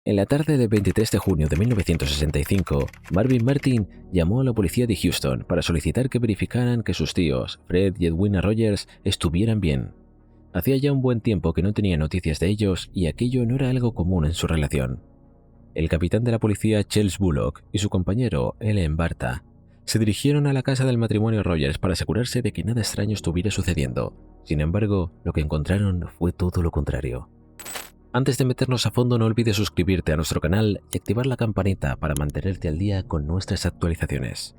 En la tarde del 23 de junio de 1965, Marvin Martin llamó a la policía de Houston para solicitar que verificaran que sus tíos, Fred y Edwina Rogers, estuvieran bien. Hacía ya un buen tiempo que no tenía noticias de ellos y aquello no era algo común en su relación. El capitán de la policía Charles Bullock y su compañero Ellen Barta se dirigieron a la casa del matrimonio Rogers para asegurarse de que nada extraño estuviera sucediendo. Sin embargo, lo que encontraron fue todo lo contrario. Antes de meternos a fondo, no olvides suscribirte a nuestro canal y activar la campanita para mantenerte al día con nuestras actualizaciones.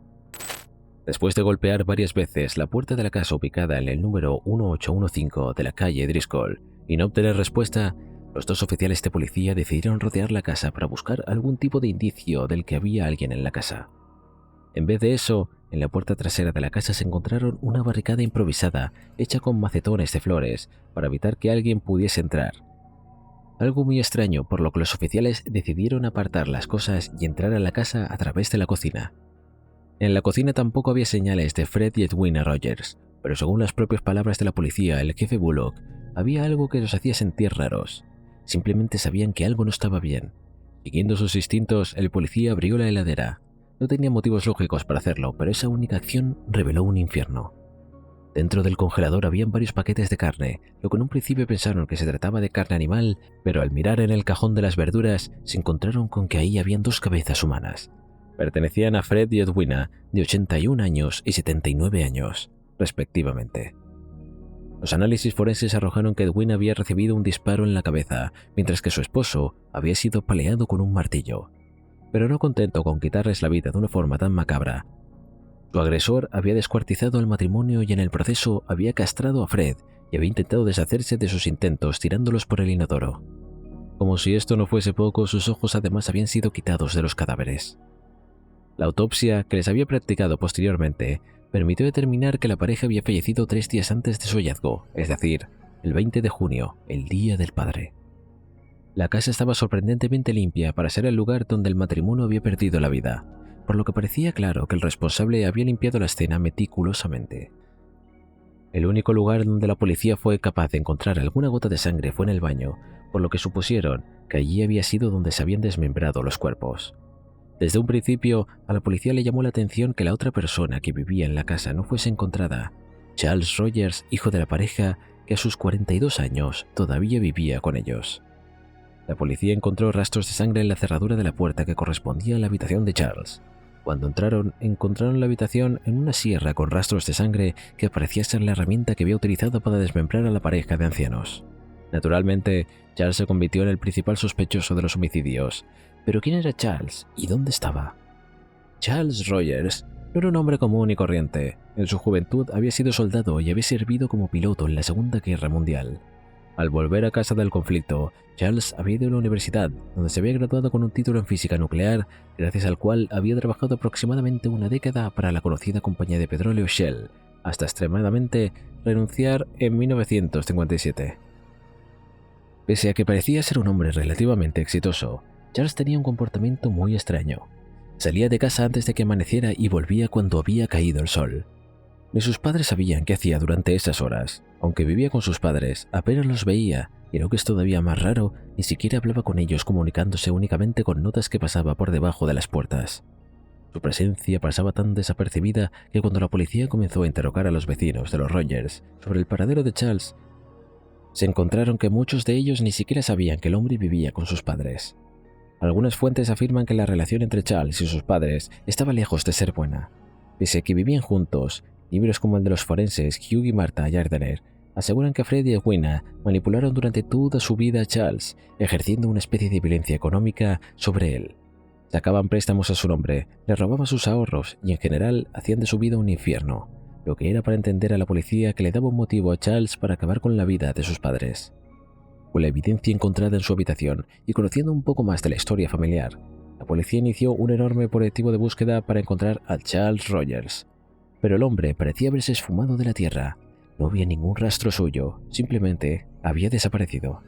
Después de golpear varias veces la puerta de la casa ubicada en el número 1815 de la calle Driscoll y no obtener respuesta, los dos oficiales de policía decidieron rodear la casa para buscar algún tipo de indicio del que había alguien en la casa. En vez de eso, en la puerta trasera de la casa se encontraron una barricada improvisada hecha con macetones de flores para evitar que alguien pudiese entrar. Algo muy extraño, por lo que los oficiales decidieron apartar las cosas y entrar a la casa a través de la cocina. En la cocina tampoco había señales de Fred y Edwina Rogers, pero según las propias palabras de la policía, el jefe Bullock, había algo que los hacía sentir raros. Simplemente sabían que algo no estaba bien. Siguiendo sus instintos, el policía abrió la heladera. No tenía motivos lógicos para hacerlo, pero esa única acción reveló un infierno. Dentro del congelador habían varios paquetes de carne, lo que en un principio pensaron que se trataba de carne animal, pero al mirar en el cajón de las verduras se encontraron con que ahí habían dos cabezas humanas. Pertenecían a Fred y Edwina, de 81 años y 79 años, respectivamente. Los análisis forenses arrojaron que Edwina había recibido un disparo en la cabeza, mientras que su esposo había sido apaleado con un martillo. Pero no contento con quitarles la vida de una forma tan macabra, su agresor había descuartizado al matrimonio y en el proceso había castrado a Fred y había intentado deshacerse de sus intentos tirándolos por el inodoro. Como si esto no fuese poco, sus ojos además habían sido quitados de los cadáveres. La autopsia, que les había practicado posteriormente, permitió determinar que la pareja había fallecido 3 días antes de su hallazgo, es decir, el 20 de junio, el Día del Padre. La casa estaba sorprendentemente limpia para ser el lugar donde el matrimonio había perdido la vida, por lo que parecía claro que el responsable había limpiado la escena meticulosamente. El único lugar donde la policía fue capaz de encontrar alguna gota de sangre fue en el baño, por lo que supusieron que allí había sido donde se habían desmembrado los cuerpos. Desde un principio, a la policía le llamó la atención que la otra persona que vivía en la casa no fuese encontrada, Charles Rogers, hijo de la pareja, que a sus 42 años todavía vivía con ellos. La policía encontró rastros de sangre en la cerradura de la puerta que correspondía a la habitación de Charles. Cuando encontraron la habitación en una sierra con rastros de sangre que parecía ser la herramienta que había utilizado para desmembrar a la pareja de ancianos. Naturalmente, Charles se convirtió en el principal sospechoso de los homicidios. ¿Pero quién era Charles y dónde estaba? Charles Rogers no era un hombre común y corriente. En su juventud había sido soldado y había servido como piloto en la Segunda Guerra Mundial. Al volver a casa del conflicto, Charles había ido a la universidad, donde se había graduado con un título en física nuclear, gracias al cual había trabajado aproximadamente una década para la conocida compañía de petróleo Shell, hasta extremadamente renunciar en 1957. Pese a que parecía ser un hombre relativamente exitoso, Charles tenía un comportamiento muy extraño. Salía de casa antes de que amaneciera y volvía cuando había caído el sol. Ni sus padres sabían qué hacía durante esas horas. Aunque vivía con sus padres, apenas los veía, y lo que es todavía más raro, ni siquiera hablaba con ellos, comunicándose únicamente con notas que pasaba por debajo de las puertas. Su presencia pasaba tan desapercibida que cuando la policía comenzó a interrogar a los vecinos de los Rogers sobre el paradero de Charles, se encontraron que muchos de ellos ni siquiera sabían que el hombre vivía con sus padres. Algunas fuentes afirman que la relación entre Charles y sus padres estaba lejos de ser buena. Pese a que vivían juntos, libros como el de los forenses Hugh y Martha Gardner aseguran que Fred y Edwina manipularon durante toda su vida a Charles, ejerciendo una especie de violencia económica sobre él. Sacaban préstamos a su nombre, le robaban sus ahorros y en general hacían de su vida un infierno, lo que era para entender a la policía que le daba un motivo a Charles para acabar con la vida de sus padres. Con la evidencia encontrada en su habitación y conociendo un poco más de la historia familiar, la policía inició un enorme operativo de búsqueda para encontrar a Charles Rogers. Pero el hombre parecía haberse esfumado de la tierra. No había ningún rastro suyo, simplemente había desaparecido.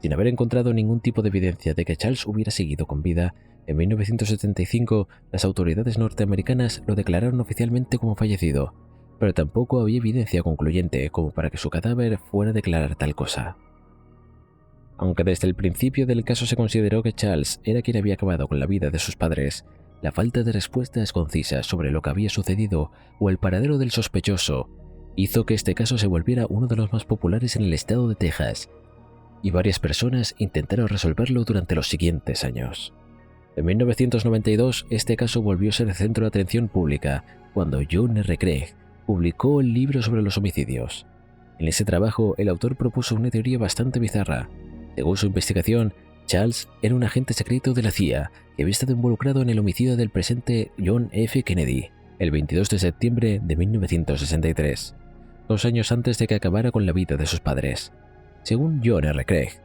Sin haber encontrado ningún tipo de evidencia de que Charles hubiera seguido con vida, en 1975 las autoridades norteamericanas lo declararon oficialmente como fallecido, pero tampoco había evidencia concluyente como para que su cadáver fuera a declarar tal cosa. Aunque desde el principio del caso se consideró que Charles era quien había acabado con la vida de sus padres, la falta de respuestas concisas sobre lo que había sucedido o el paradero del sospechoso hizo que este caso se volviera uno de los más populares en el estado de Texas, y varias personas intentaron resolverlo durante los siguientes años. En 1992, este caso volvió a ser el centro de atención pública cuando John R. Craig publicó el libro sobre los homicidios. En ese trabajo, el autor propuso una teoría bastante bizarra. Según su investigación, Charles era un agente secreto de la CIA que había estado involucrado en el homicidio del presidente John F. Kennedy el 22 de septiembre de 1963, 2 años antes de que acabara con la vida de sus padres. Según John R. Craig,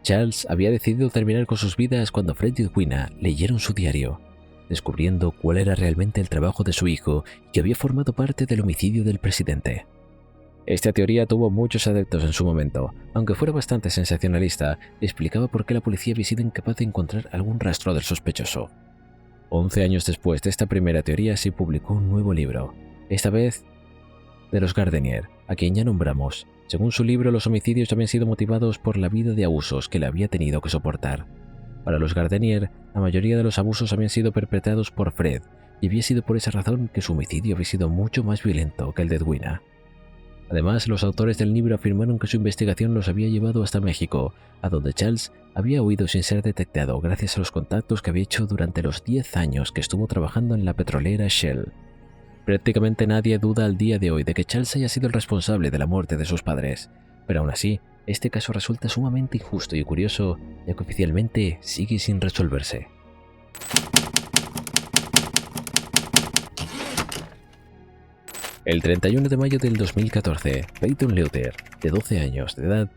Charles había decidido terminar con sus vidas cuando Fred y Edwina leyeron su diario, descubriendo cuál era realmente el trabajo de su hijo y que había formado parte del homicidio del presidente. Esta teoría tuvo muchos adeptos en su momento, aunque fuera bastante sensacionalista, explicaba por qué la policía había sido incapaz de encontrar algún rastro del sospechoso. 11 años después de esta primera teoría se publicó un nuevo libro, esta vez de los Gardenier, a quien ya nombramos. Según su libro, los homicidios habían sido motivados por la vida de abusos que le había tenido que soportar. Para los Gardenier, la mayoría de los abusos habían sido perpetrados por Fred, y había sido por esa razón que su homicidio había sido mucho más violento que el de Edwina. Además, los autores del libro afirmaron que su investigación los había llevado hasta México, a donde Charles había huido sin ser detectado gracias a los contactos que había hecho durante los 10 años que estuvo trabajando en la petrolera Shell. Prácticamente nadie duda al día de hoy de que Charles haya sido el responsable de la muerte de sus padres, pero aún así, este caso resulta sumamente injusto y curioso, ya que oficialmente sigue sin resolverse. El 31 de mayo del 2014, Peyton Leuter, de 12 años de edad,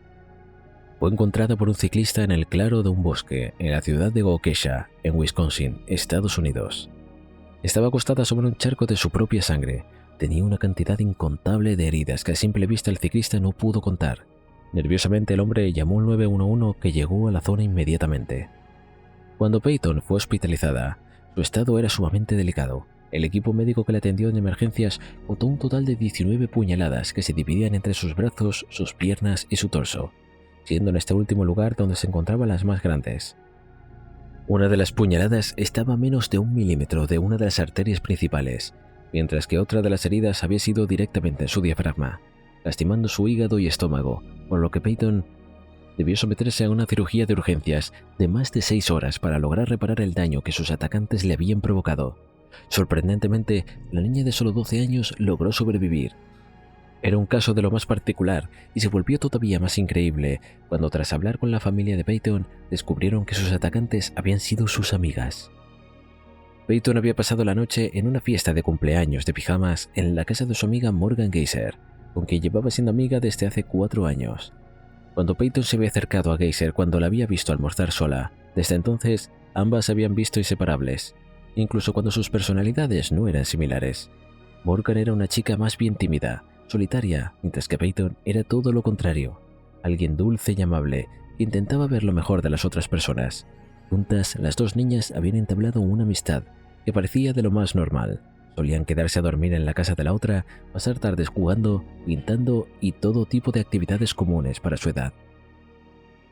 fue encontrada por un ciclista en el claro de un bosque en la ciudad de Waukesha, en Wisconsin, Estados Unidos. Estaba acostada sobre un charco de su propia sangre. Tenía una cantidad incontable de heridas que a simple vista el ciclista no pudo contar. Nerviosamente el hombre llamó al 911 que llegó a la zona inmediatamente. Cuando Peyton fue hospitalizada, su estado era sumamente delicado. El equipo médico que la atendió en emergencias contó un total de 19 puñaladas que se dividían entre sus brazos, sus piernas y su torso, siendo en este último lugar donde se encontraban las más grandes. Una de las puñaladas estaba a menos de 1 milímetro de una de las arterias principales, mientras que otra de las heridas había sido directamente en su diafragma, lastimando su hígado y estómago, por lo que Peyton debió someterse a una cirugía de urgencias de más de 6 horas para lograr reparar el daño que sus atacantes le habían provocado. Sorprendentemente, la niña de solo 12 años logró sobrevivir. Era un caso de lo más particular y se volvió todavía más increíble cuando, tras hablar con la familia de Peyton, descubrieron que sus atacantes habían sido sus amigas. Peyton había pasado la noche en una fiesta de cumpleaños de pijamas en la casa de su amiga Morgan Geyser, con quien llevaba siendo amiga desde hace 4 años. Cuando Peyton se había acercado a Geyser cuando la había visto almorzar sola, desde entonces ambas se habían visto inseparables, incluso cuando sus personalidades no eran similares. Morgan era una chica más bien tímida, solitaria, mientras que Peyton era todo lo contrario, alguien dulce y amable que intentaba ver lo mejor de las otras personas. Juntas, las dos niñas habían entablado una amistad que parecía de lo más normal. Solían quedarse a dormir en la casa de la otra, pasar tardes jugando, pintando y todo tipo de actividades comunes para su edad.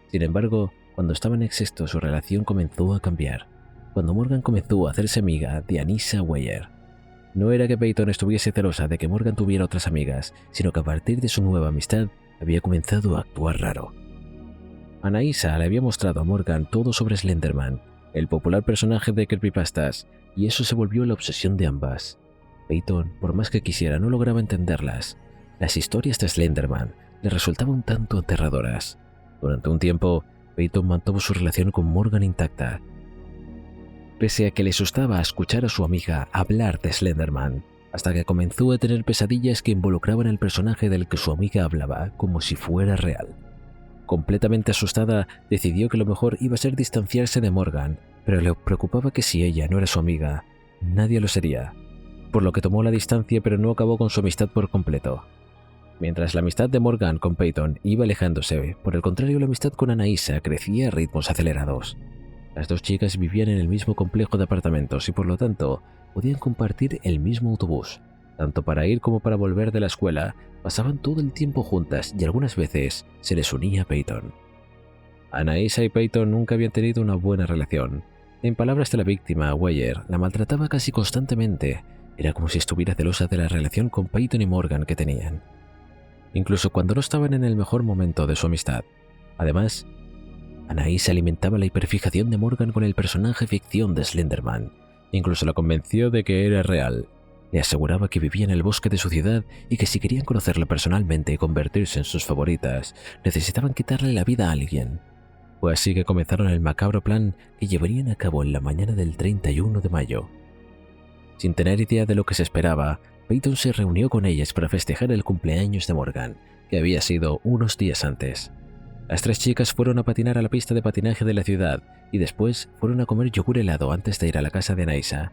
Sin embargo, cuando estaban en sexto, su relación comenzó a cambiar, cuando Morgan comenzó a hacerse amiga de Anissa Weier. No era que Peyton estuviese celosa de que Morgan tuviera otras amigas, sino que a partir de su nueva amistad había comenzado a actuar raro. Anissa le había mostrado a Morgan todo sobre Slenderman, el popular personaje de creepypastas, y eso se volvió la obsesión de ambas. Peyton, por más que quisiera, no lograba entenderlas. Las historias de Slenderman le resultaban un tanto aterradoras. Durante un tiempo, Peyton mantuvo su relación con Morgan intacta, pese a que le asustaba escuchar a su amiga hablar de Slenderman, hasta que comenzó a tener pesadillas que involucraban al personaje del que su amiga hablaba como si fuera real. Completamente asustada, decidió que lo mejor iba a ser distanciarse de Morgan, pero le preocupaba que si ella no era su amiga, nadie lo sería, por lo que tomó la distancia, pero no acabó con su amistad por completo. Mientras la amistad de Morgan con Peyton iba alejándose, por el contrario, la amistad con Anissa crecía a ritmos acelerados. Las dos chicas vivían en el mismo complejo de apartamentos y por lo tanto podían compartir el mismo autobús. Tanto para ir como para volver de la escuela, pasaban todo el tiempo juntas y algunas veces se les unía a Peyton. Anaïsa y Peyton nunca habían tenido una buena relación. En palabras de la víctima, Weyer la maltrataba casi constantemente. Era como si estuviera celosa de la relación con Peyton y Morgan que tenían, incluso cuando no estaban en el mejor momento de su amistad. Además, Anaïsa alimentaba la hiperfijación de Morgan con el personaje ficción de Slenderman. Incluso la convenció de que era real. Le aseguraba que vivía en el bosque de su ciudad y que si querían conocerla personalmente y convertirse en sus favoritas, necesitaban quitarle la vida a alguien. Fue así que comenzaron el macabro plan que llevarían a cabo en la mañana del 31 de mayo. Sin tener idea de lo que se esperaba, Peyton se reunió con ellas para festejar el cumpleaños de Morgan, que había sido unos días antes. Las tres chicas fueron a patinar a la pista de patinaje de la ciudad y después fueron a comer yogur helado antes de ir a la casa de Anaïsa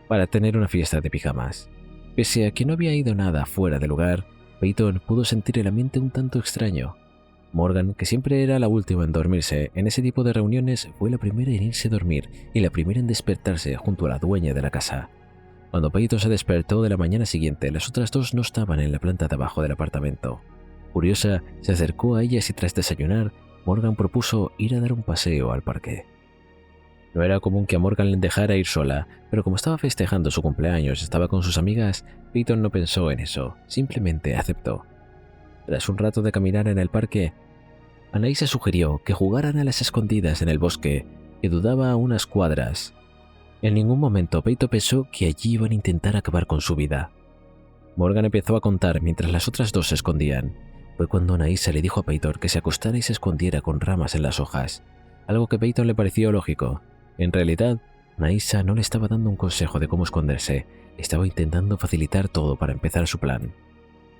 para tener una fiesta de pijamas. Pese a que no había ido nada fuera de lugar, Peyton pudo sentir el ambiente un tanto extraño. Morgan, que siempre era la última en dormirse en ese tipo de reuniones, fue la primera en irse a dormir y la primera en despertarse junto a la dueña de la casa. Cuando Peyton se despertó de la mañana siguiente, las otras dos no estaban en la planta de abajo del apartamento. Curiosa, se acercó a ellas y tras desayunar, Morgan propuso ir a dar un paseo al parque. No era común que a Morgan le dejara ir sola, pero como estaba festejando su cumpleaños y estaba con sus amigas, Peyton no pensó en eso, simplemente aceptó. Tras un rato de caminar en el parque, Anaïsa sugirió que jugaran a las escondidas en el bosque, que dudaba a unas cuadras. En ningún momento Peyton pensó que allí iban a intentar acabar con su vida. Morgan empezó a contar mientras las otras dos se escondían. Fue cuando Anaïsa le dijo a Peyton que se acostara y se escondiera con ramas en las hojas, algo que a Peyton le pareció lógico. En realidad, Anaïsa no le estaba dando un consejo de cómo esconderse, estaba intentando facilitar todo para empezar su plan.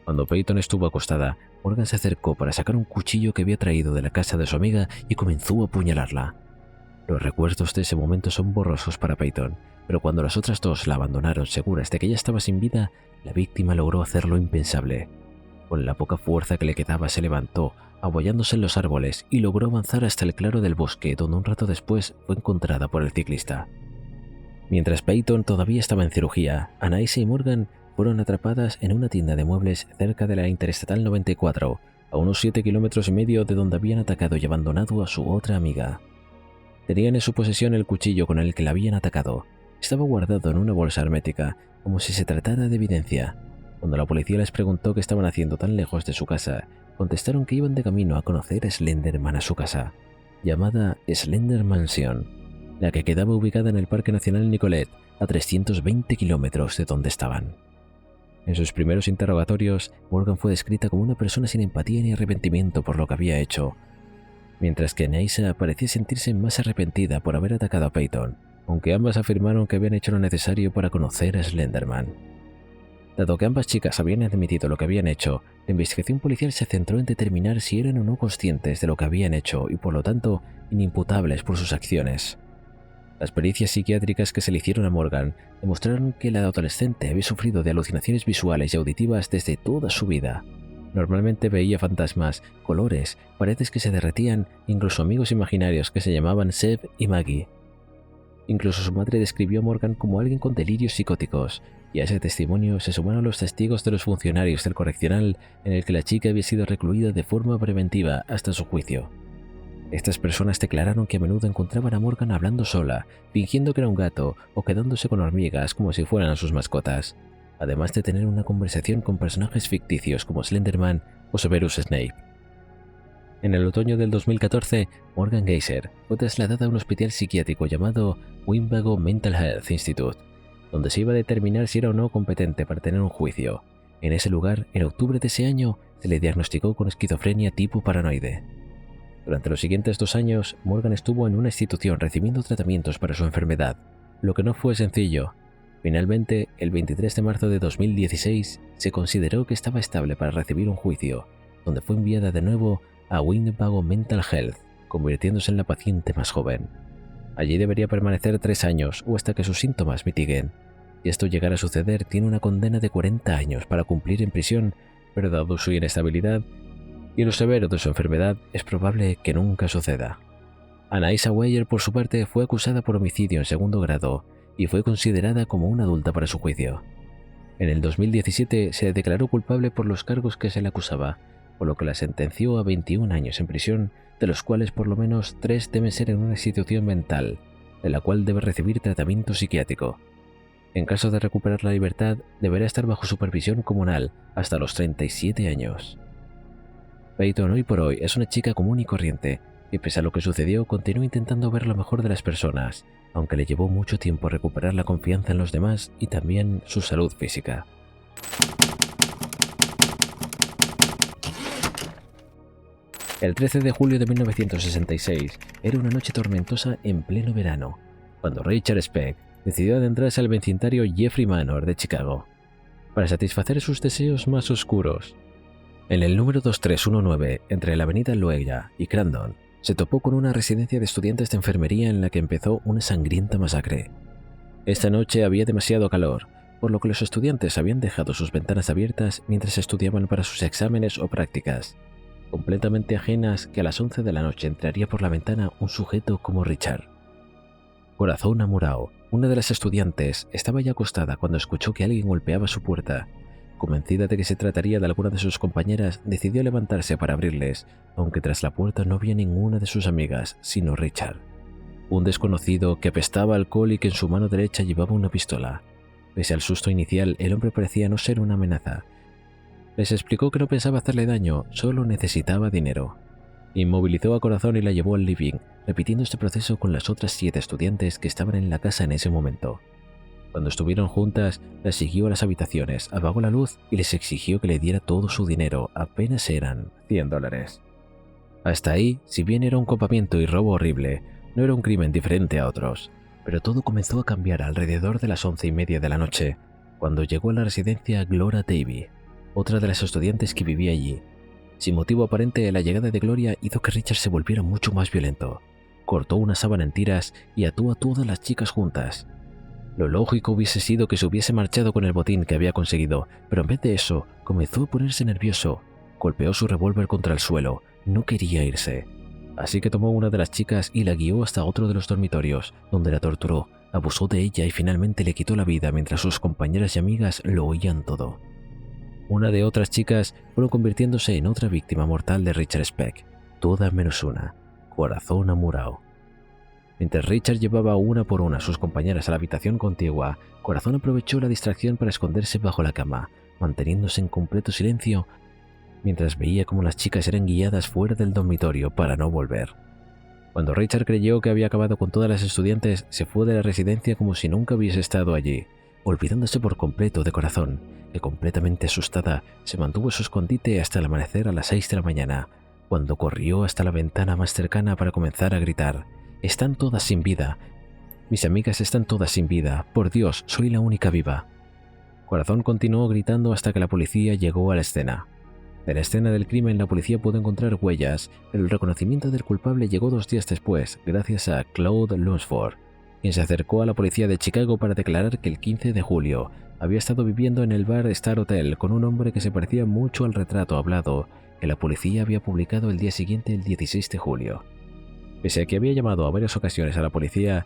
Cuando Peyton estuvo acostada, Morgan se acercó para sacar un cuchillo que había traído de la casa de su amiga y comenzó a apuñalarla. Los recuerdos de ese momento son borrosos para Peyton, pero cuando las otras dos la abandonaron seguras de que ella estaba sin vida, la víctima logró hacer lo impensable. Con la poca fuerza que le quedaba se levantó, apoyándose en los árboles, y logró avanzar hasta el claro del bosque, donde un rato después fue encontrada por el ciclista. Mientras Peyton todavía estaba en cirugía, Anaïsa y Morgan fueron atrapadas en una tienda de muebles cerca de la Interestatal 94, a unos 7,5 kilómetros de donde habían atacado y abandonado a su otra amiga. Tenían en su posesión el cuchillo con el que la habían atacado. Estaba guardado en una bolsa hermética, como si se tratara de evidencia. Cuando la policía les preguntó qué estaban haciendo tan lejos de su casa, contestaron que iban de camino a conocer a Slenderman a su casa, llamada Slender Mansion, la que quedaba ubicada en el Parque Nacional Nicolet, a 320 kilómetros de donde estaban. En sus primeros interrogatorios, Morgan fue descrita como una persona sin empatía ni arrepentimiento por lo que había hecho, mientras que Anaïsa parecía sentirse más arrepentida por haber atacado a Peyton, aunque ambas afirmaron que habían hecho lo necesario para conocer a Slenderman. Dado que ambas chicas habían admitido lo que habían hecho, la investigación policial se centró en determinar si eran o no conscientes de lo que habían hecho y por lo tanto inimputables por sus acciones. Las pericias psiquiátricas que se le hicieron a Morgan demostraron que la adolescente había sufrido de alucinaciones visuales y auditivas desde toda su vida. Normalmente veía fantasmas, colores, paredes que se derretían, incluso amigos imaginarios que se llamaban Seb y Maggie. Incluso su madre describió a Morgan como alguien con delirios psicóticos, y a ese testimonio se sumaron los testigos de los funcionarios del correccional en el que la chica había sido recluida de forma preventiva hasta su juicio. Estas personas declararon que a menudo encontraban a Morgan hablando sola, fingiendo que era un gato o quedándose con hormigas como si fueran sus mascotas, además de tener una conversación con personajes ficticios como Slenderman o Severus Snape. En el otoño del 2014, Morgan Geyser fue trasladada a un hospital psiquiátrico llamado Winnebago Mental Health Institute, donde se iba a determinar si era o no competente para tener un juicio. En ese lugar, en octubre de ese año, se le diagnosticó con esquizofrenia tipo paranoide. Durante los siguientes 2 años, Morgan estuvo en una institución recibiendo tratamientos para su enfermedad, lo que no fue sencillo. Finalmente, el 23 de marzo de 2016, se consideró que estaba estable para recibir un juicio, donde fue enviada de nuevo a Winnebago Mental Health, convirtiéndose en la paciente más joven. Allí debería permanecer 3 años o hasta que sus síntomas mitiguen. Si esto llegara a suceder, tiene una condena de 40 años para cumplir en prisión, pero dado su inestabilidad y lo severo de su enfermedad, es probable que nunca suceda. Anaïsa Weyer, por su parte, fue acusada por homicidio en 2º grado y fue considerada como una adulta para su juicio. En el 2017 se declaró culpable por los cargos que se le acusaba, por lo que la sentenció a 21 años en prisión, de los cuales por lo menos 3 deben ser en una institución mental, de la cual debe recibir tratamiento psiquiátrico. En caso de recuperar la libertad, deberá estar bajo supervisión comunal hasta los 37 años. Peyton hoy por hoy es una chica común y corriente, y pese a lo que sucedió, continúa intentando ver lo mejor de las personas, aunque le llevó mucho tiempo recuperar la confianza en los demás y también su salud física. El 13 de julio de 1966 era una noche tormentosa en pleno verano, cuando Richard Speck decidió adentrarse al vecindario Jeffrey Manor de Chicago para satisfacer sus deseos más oscuros. En el número 2319, entre la avenida Loella y Crandon, se topó con una residencia de estudiantes de enfermería en la que empezó una sangrienta masacre. Esta noche había demasiado calor, por lo que los estudiantes habían dejado sus ventanas abiertas mientras estudiaban para sus exámenes o prácticas, completamente ajenas que a las 11 de la noche entraría por la ventana un sujeto como Richard. Corazón Amurao, una de las estudiantes, estaba ya acostada cuando escuchó que alguien golpeaba su puerta. Convencida de que se trataría de alguna de sus compañeras, decidió levantarse para abrirles, aunque tras la puerta no había ninguna de sus amigas, sino Richard, un desconocido que apestaba a alcohol y que en su mano derecha llevaba una pistola. Pese al susto inicial, el hombre parecía no ser una amenaza. Les explicó que no pensaba hacerle daño, solo necesitaba dinero. Inmovilizó a Corazón y la llevó al living, repitiendo este proceso con las otras 7 estudiantes que estaban en la casa en ese momento. Cuando estuvieron juntas, las siguió a las habitaciones, apagó la luz y les exigió que le diera todo su dinero, apenas eran $100. Hasta ahí, si bien era un copamiento y robo horrible, no era un crimen diferente a otros, pero todo comenzó a cambiar alrededor de las 11:30 de la noche, cuando llegó a la residencia Gloria Davy, otra de las estudiantes que vivía allí. Sin motivo aparente, la llegada de Gloria hizo que Richard se volviera mucho más violento. Cortó una sábana en tiras y ató a todas las chicas juntas. Lo lógico hubiese sido que se hubiese marchado con el botín que había conseguido, pero en vez de eso, comenzó a ponerse nervioso. Golpeó su revólver contra el suelo, no quería irse. Así que tomó una de las chicas y la guió hasta otro de los dormitorios, donde la torturó, abusó de ella y finalmente le quitó la vida mientras sus compañeras y amigas lo oían todo. Una de otras chicas fueron convirtiéndose en otra víctima mortal de Richard Speck, todas menos una, Corazón Amurao. Mientras Richard llevaba una por una a sus compañeras a la habitación contigua, Corazón aprovechó la distracción para esconderse bajo la cama, manteniéndose en completo silencio mientras veía cómo las chicas eran guiadas fuera del dormitorio para no volver. Cuando Richard creyó que había acabado con todas las estudiantes, se fue de la residencia como si nunca hubiese estado allí, olvidándose por completo de Corazón, que completamente asustada se mantuvo en su escondite hasta el amanecer a las 6 de la mañana, cuando corrió hasta la ventana más cercana para comenzar a gritar: «Están todas sin vida. Mis amigas están todas sin vida. Por Dios, soy la única viva». Corazón continuó gritando hasta que la policía llegó a la escena. De la escena del crimen la policía pudo encontrar huellas, pero el reconocimiento del culpable llegó 2 días después, gracias a Claude Lunsford, quien se acercó a la policía de Chicago para declarar que el 15 de julio había estado viviendo en el bar Star Hotel con un hombre que se parecía mucho al retrato hablado que la policía había publicado el día siguiente, el 16 de julio. Pese a que había llamado a varias ocasiones a la policía,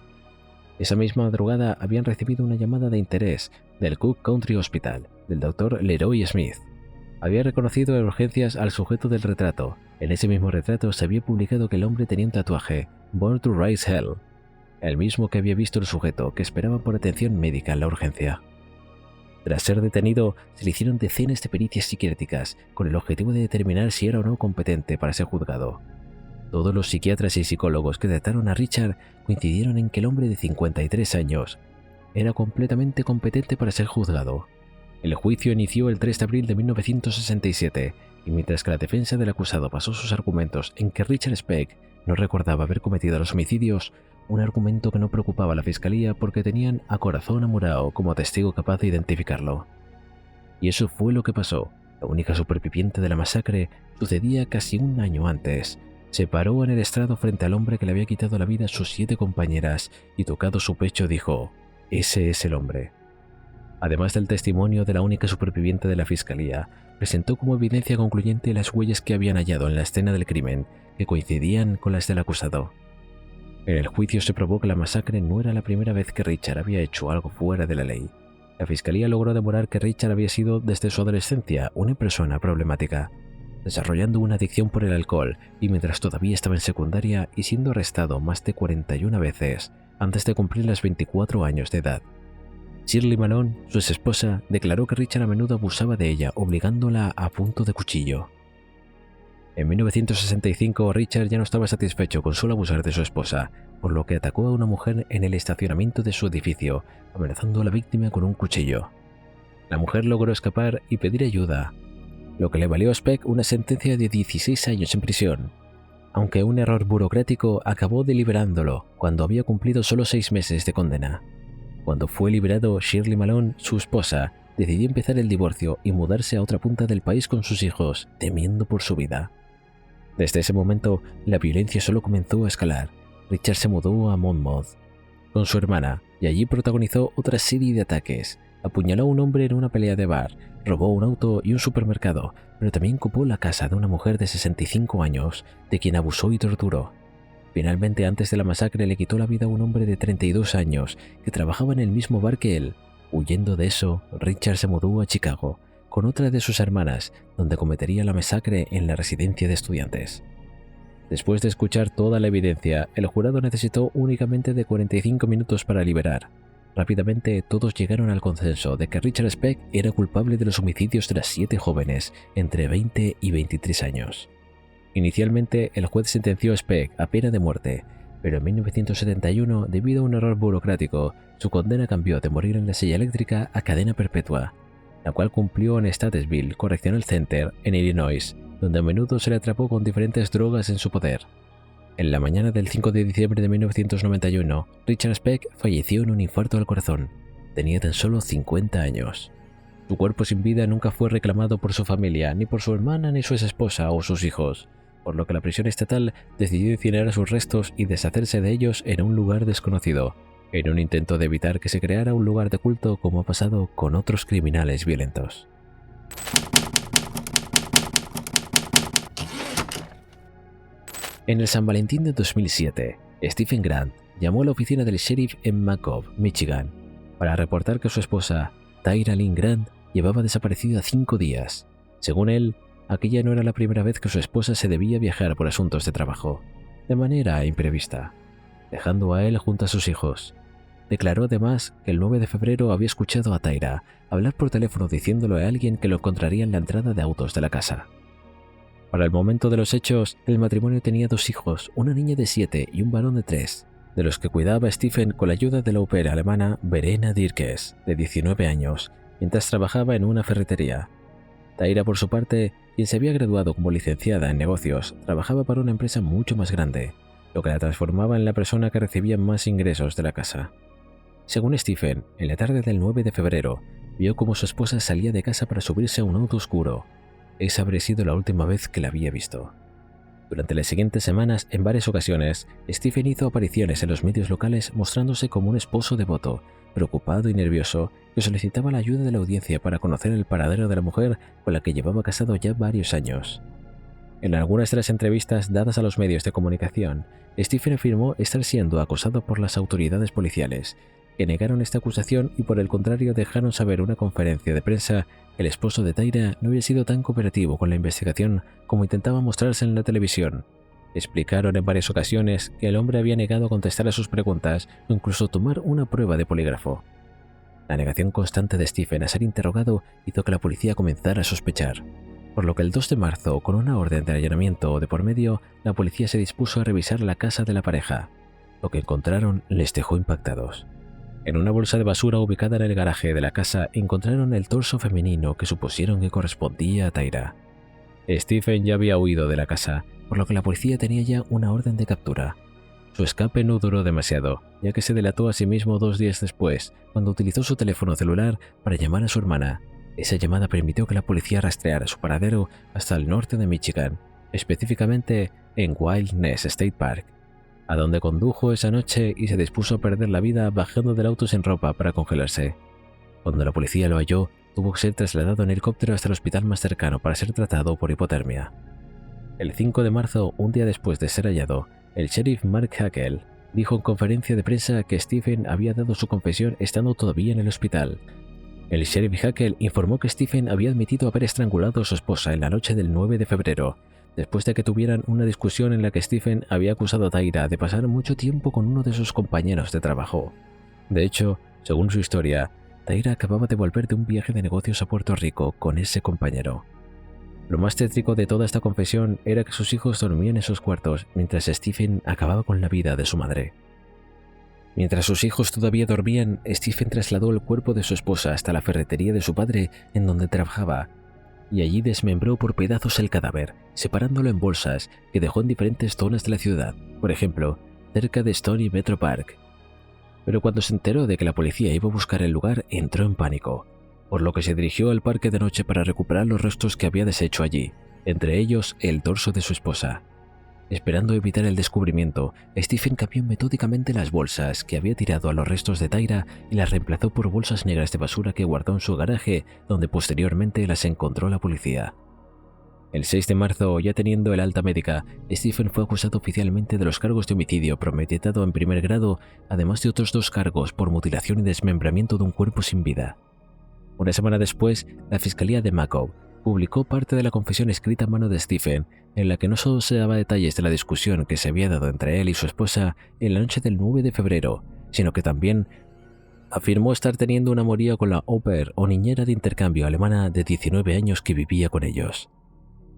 esa misma madrugada habían recibido una llamada de interés del Cook County Hospital, del Dr. Leroy Smith. Había reconocido en urgencias al sujeto del retrato. En ese mismo retrato se había publicado que el hombre tenía un tatuaje, Born to Rise Hell, el mismo que había visto el sujeto, que esperaba por atención médica en la urgencia. Tras ser detenido, se le hicieron decenas de pericias psiquiátricas con el objetivo de determinar si era o no competente para ser juzgado. Todos los psiquiatras y psicólogos que trataron a Richard coincidieron en que el hombre de 53 años era completamente competente para ser juzgado. El juicio inició el 3 de abril de 1967, y mientras que la defensa del acusado basó sus argumentos en que Richard Speck no recordaba haber cometido los homicidios, un argumento que no preocupaba a la fiscalía porque tenían a Corazón Amurao como testigo capaz de identificarlo. Y eso fue lo que pasó. La única superviviente de la masacre sucedía casi un año antes. Se paró en el estrado frente al hombre que le había quitado la vida a sus 7 compañeras y tocado su pecho dijo: «Ese es el hombre». Además del testimonio de la única superviviente de la fiscalía, presentó como evidencia concluyente las huellas que habían hallado en la escena del crimen, que coincidían con las del acusado. En el juicio se probó que la masacre no era la primera vez que Richard había hecho algo fuera de la ley. La fiscalía logró demorar que Richard había sido desde su adolescencia una persona problemática. desarrollando una adicción por el alcohol y mientras todavía estaba en secundaria y siendo arrestado más de 41 veces antes de cumplir los 24 años de edad. Shirley Malone, su exesposa, declaró que Richard a menudo abusaba de ella, obligándola a punto de cuchillo. En 1965, Richard ya no estaba satisfecho con solo abusar de su esposa, por lo que atacó a una mujer en el estacionamiento de su edificio, amenazando a la víctima con un cuchillo. La mujer logró escapar y pedir ayuda, lo que le valió a Speck una sentencia de 16 años en prisión, aunque un error burocrático acabó deliberándolo cuando había cumplido solo 6 meses de condena. Cuando fue liberado, Shirley Malone, su esposa, decidió empezar el divorcio y mudarse a otra punta del país con sus hijos, temiendo por su vida. Desde ese momento, la violencia solo comenzó a escalar. Richard se mudó a Monmouth con su hermana y allí protagonizó otra serie de ataques. Apuñaló a un hombre en una pelea de bar, robó un auto y un supermercado, pero también ocupó la casa de una mujer de 65 años, de quien abusó y torturó. Finalmente, antes de la masacre, le quitó la vida a un hombre de 32 años que trabajaba en el mismo bar que él. Huyendo de eso, Richard se mudó a Chicago con otra de sus hermanas, donde cometería la masacre en la residencia de estudiantes. Después de escuchar toda la evidencia, el jurado necesitó únicamente de 45 minutos para liberar. Rápidamente, todos llegaron al consenso de que Richard Speck era culpable de los homicidios de las 7 jóvenes, entre 20 y 23 años. Inicialmente, el juez sentenció a Speck a pena de muerte, pero en 1971, debido a un error burocrático, su condena cambió de morir en la silla eléctrica a cadena perpetua, la cual cumplió en Statesville Correctional Center, en Illinois, donde a menudo se le atrapó con diferentes drogas en su poder. En la mañana del 5 de diciembre de 1991, Richard Speck falleció en un infarto al corazón. Tenía tan solo 50 años. Su cuerpo sin vida nunca fue reclamado por su familia, ni por su hermana, ni su exesposa o sus hijos, por lo que la prisión estatal decidió incinerar sus restos y deshacerse de ellos en un lugar desconocido, en un intento de evitar que se creara un lugar de culto como ha pasado con otros criminales violentos. En el San Valentín de 2007, Stephen Grant llamó a la oficina del sheriff en Macomb, Michigan, para reportar que su esposa, Tyra Lynn Grant, llevaba desaparecida 5 días. Según él, aquella no era la primera vez que su esposa se debía viajar por asuntos de trabajo, de manera imprevista, dejando a él junto a sus hijos. Declaró además que el 9 de febrero había escuchado a Tyra hablar por teléfono diciéndole a alguien que lo encontraría en la entrada de autos de la casa. Para el momento de los hechos, el matrimonio tenía 2 hijos, una niña de 7 y un varón de 3, de los que cuidaba Stephen con la ayuda de la au pair alemana Verena Dirkes, de 19 años, mientras trabajaba en una ferretería. Tyra, por su parte, quien se había graduado como licenciada en negocios, trabajaba para una empresa mucho más grande, lo que la transformaba en la persona que recibía más ingresos de la casa. Según Stephen, en la tarde del 9 de febrero, vio cómo su esposa salía de casa para subirse a un auto oscuro. Esa habría sido la última vez que la había visto. Durante las siguientes semanas, en varias ocasiones, Stephen hizo apariciones en los medios locales mostrándose como un esposo devoto, preocupado y nervioso, que solicitaba la ayuda de la audiencia para conocer el paradero de la mujer con la que llevaba casado ya varios años. En algunas de las entrevistas dadas a los medios de comunicación, Stephen afirmó estar siendo acosado por las autoridades policiales, que negaron esta acusación y por el contrario dejaron saber en una conferencia de prensa que el esposo de Tyra no había sido tan cooperativo con la investigación como intentaba mostrarse en la televisión. Explicaron en varias ocasiones que el hombre había negado a contestar a sus preguntas o incluso tomar una prueba de polígrafo. La negación constante de Stephen a ser interrogado hizo que la policía comenzara a sospechar, por lo que el 2 de marzo, con una orden de allanamiento de por medio, la policía se dispuso a revisar la casa de la pareja. Lo que encontraron les dejó impactados. En una bolsa de basura ubicada en el garaje de la casa encontraron el torso femenino que supusieron que correspondía a Tyra. Stephen ya había huido de la casa, por lo que la policía tenía ya una orden de captura. Su escape no duró demasiado, ya que se delató a sí mismo 2 días después, cuando utilizó su teléfono celular para llamar a su hermana. Esa llamada permitió que la policía rastreara su paradero hasta el norte de Michigan, específicamente en Wild Ness State Park, a donde condujo esa noche y se dispuso a perder la vida bajando del auto sin ropa para congelarse. Cuando la policía lo halló, tuvo que ser trasladado en helicóptero hasta el hospital más cercano para ser tratado por hipotermia. El 5 de marzo, un día después de ser hallado, el sheriff Mark Hackel dijo en conferencia de prensa que Stephen había dado su confesión estando todavía en el hospital. El sheriff Hackett informó que Stephen había admitido haber estrangulado a su esposa en la noche del 9 de febrero, después de que tuvieran una discusión en la que Stephen había acusado a Tyra de pasar mucho tiempo con uno de sus compañeros de trabajo. De hecho, según su historia, Tyra acababa de volver de un viaje de negocios a Puerto Rico con ese compañero. Lo más tétrico de toda esta confesión era que sus hijos dormían en sus cuartos mientras Stephen acababa con la vida de su madre. Mientras sus hijos todavía dormían, Stephen trasladó el cuerpo de su esposa hasta la ferretería de su padre en donde trabajaba, y allí desmembró por pedazos el cadáver, separándolo en bolsas que dejó en diferentes zonas de la ciudad, por ejemplo, cerca de Stony Metro Park. Pero cuando se enteró de que la policía iba a buscar el lugar, entró en pánico, por lo que se dirigió al parque de noche para recuperar los restos que había deshecho allí, entre ellos el torso de su esposa. Esperando evitar el descubrimiento, Stephen cambió metódicamente las bolsas que había tirado a los restos de Tyra y las reemplazó por bolsas negras de basura que guardó en su garaje, donde posteriormente las encontró la policía. El 6 de marzo, ya teniendo el alta médica, Stephen fue acusado oficialmente de los cargos de homicidio premeditado en primer grado, además de otros 2 cargos por mutilación y desmembramiento de un cuerpo sin vida. Una semana después, la Fiscalía de Macomb publicó parte de la confesión escrita a mano de Stephen, en la que no solo se daba detalles de la discusión que se había dado entre él y su esposa en la noche del 9 de febrero, sino que también afirmó estar teniendo un amorío con la au pair o niñera de intercambio alemana de 19 años que vivía con ellos.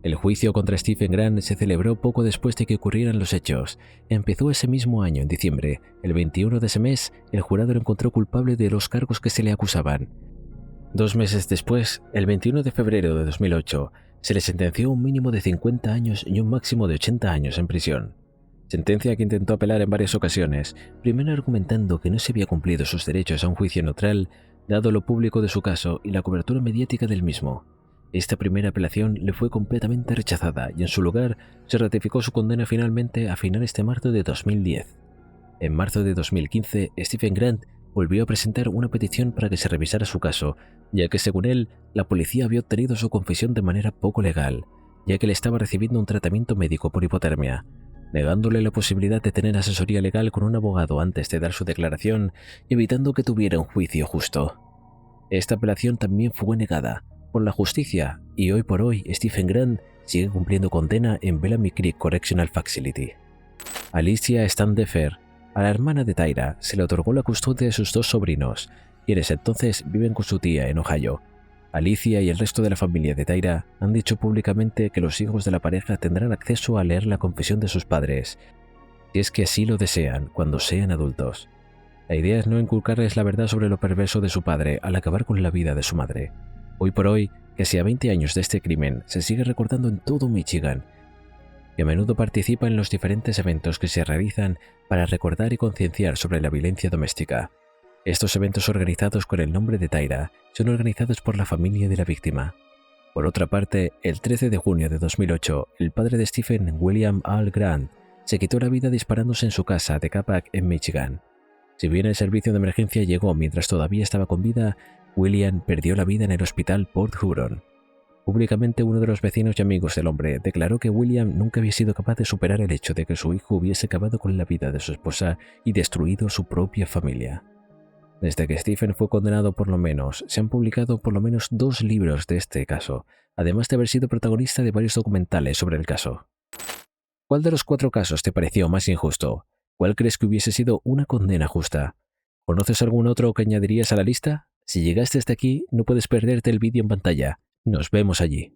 El juicio contra Stephen Grant se celebró poco después de que ocurrieran los hechos. Empezó ese mismo año, en diciembre. El 21 de ese mes, el jurado lo encontró culpable de los cargos que se le acusaban. 2 meses después, el 21 de febrero de 2008, se le sentenció un mínimo de 50 años y un máximo de 80 años en prisión. Sentencia que intentó apelar en varias ocasiones, primero argumentando que no se había cumplido sus derechos a un juicio neutral, dado lo público de su caso y la cobertura mediática del mismo. Esta primera apelación le fue completamente rechazada y en su lugar se ratificó su condena finalmente a finales de marzo de 2010. En marzo de 2015, Stephen Grant volvió a presentar una petición para que se revisara su caso, ya que según él, la policía había obtenido su confesión de manera poco legal, ya que él estaba recibiendo un tratamiento médico por hipotermia, negándole la posibilidad de tener asesoría legal con un abogado antes de dar su declaración y evitando que tuviera un juicio justo. Esta apelación también fue negada por la justicia y hoy por hoy Stephen Grant sigue cumpliendo condena en Bellamy Creek Correctional Facility. Alicia Standefer, a la hermana de Tyra, se le otorgó la custodia de sus 2 sobrinos, quienes entonces viven con su tía en Ohio. Alicia y el resto de la familia de Tyra han dicho públicamente que los hijos de la pareja tendrán acceso a leer la confesión de sus padres, si es que así lo desean cuando sean adultos. La idea es no inculcarles la verdad sobre lo perverso de su padre al acabar con la vida de su madre. Hoy por hoy, casi a 20 años de este crimen, se sigue recordando en todo Michigan, y a menudo participa en los diferentes eventos que se realizan para recordar y concienciar sobre la violencia doméstica. Estos eventos organizados con el nombre de Tyra son organizados por la familia de la víctima. Por otra parte, el 13 de junio de 2008, el padre de Stephen, William Al Grant, se quitó la vida disparándose en su casa de Capac, en Michigan. Si bien el servicio de emergencia llegó mientras todavía estaba con vida, William perdió la vida en el hospital Port Huron. Públicamente, uno de los vecinos y amigos del hombre declaró que William nunca había sido capaz de superar el hecho de que su hijo hubiese acabado con la vida de su esposa y destruido su propia familia. Desde que Stephen fue condenado, se han publicado por lo menos 2 libros de este caso, además de haber sido protagonista de varios documentales sobre el caso. ¿Cuál de los 4 casos te pareció más injusto? ¿Cuál crees que hubiese sido una condena justa? ¿Conoces algún otro que añadirías a la lista? Si llegaste hasta aquí, no puedes perderte el vídeo en pantalla. Nos vemos allí.